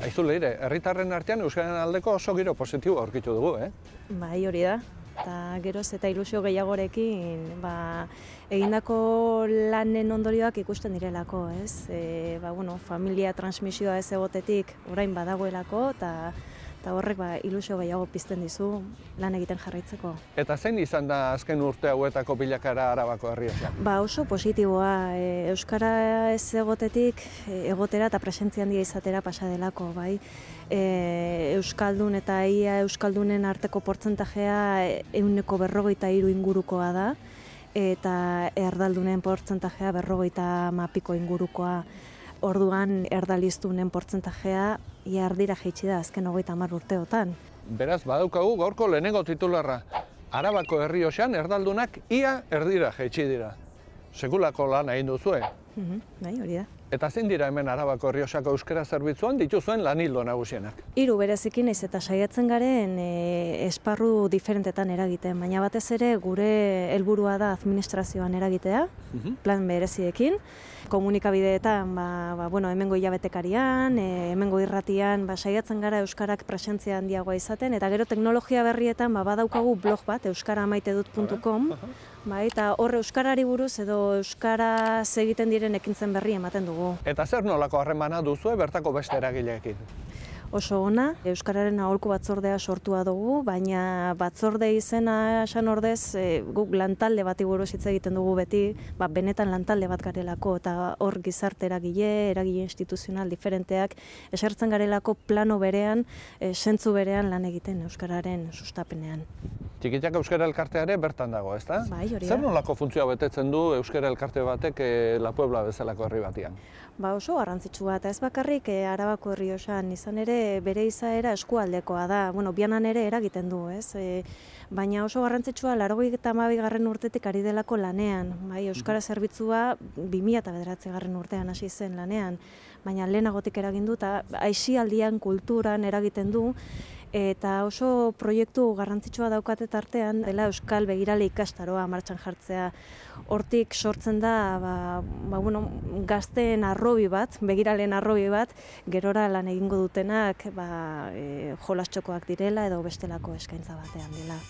Aizu Leire, herritarren artean euskararen aldeko oso giro positibo aurkitu dugu, Bai, hori da. Eta geroz eta ilusio gehiagorekin egindako lanen ondorioak ikusten direlako, ez? Familia transmisioa ez egotetik orain badagoelako eta horrek ilusio gehiago pizten dizu lan egiten jarraitzeko. Eta zein izan da azken urte hauetako bilakaera Arabako Errioxan? Oso positiboa, euskara ez egotetik egotera eta presentzia handia izatera pasa delako, bai. Euskaldun eta ia euskaldunen arteko portzentajea 43% ingurukoa da, eta erdaldunen portzentajea 50 ingurukoa. Orduan erdaliztunen portzentajea ia erdira jaitsi da azken 30 urteotan. Beraz, badaukagu gaurko lehenengo titularra. Arabako Errioxan erdaldunak ia erdira jaitsi dira. Sekulako lan egin duzue. Bai, hori da. Eta zein dira hemen Arabako Errioxako euskara zerbitzuan dituzuen lanildo nagusienak? 3 berezikin naiz eta saiatzen garen esparru diferentetan eragiten, baina batez ere gure helburua da administrazioan eragitea, plan bereziekin. Komunikabideetan, hemengo hilabetekarian, hemengo irratian, saiatzen gara euskarak presentzia handiagoa izaten, eta gero teknologia berrietan badaukagu blog bat, euskaramaitedut.com, eta hor euskarari buruz edo euskaraz egiten diren ekintzen berri ematen dugu. Eta zer nolako harremana duzue bertako beste eragileekin? Oso ona, euskararen aholku batzordea sortua dugu, baina batzorde izena esan ordez guk lantalde bati buruz hitz egiten dugu beti, benetan lantalde bat garelako, eta hor gizarte eragile instituzional diferenteak esertzen garelako plano berean, zentzu berean lan egiten euskararen sustapenean. Txikitiak Euskara Elkartea ere bertan dago, ezta? Bai, hori da. Zer nolako funtzioa betetzen du Euskara Elkarte batek La Puebla bezalako herri batean? Oso garrantzitsua, eta ez bakarrik Arabako Errioxan, izan ere bere izaera eskualdekoa da, Bianan ere eragiten du, ez? Baina oso garrantzitsua 92. urtetik ari delako lanean, Euskara zerbitzua 2009. urtean hasi zen lanean, baina lehenagotik eragin du, eta aisialdian kulturan eragiten du, eta oso proiektu garrantzitsua daukate tartean dela Euskal Begirale ikastaroa martxan jartzea. Hortik sortzen da gazteen arrobi bat, begiraleen arrobi bat, gerora lan egingo dutenak jolas txokoak direla edo bestelako eskaintza batean dela.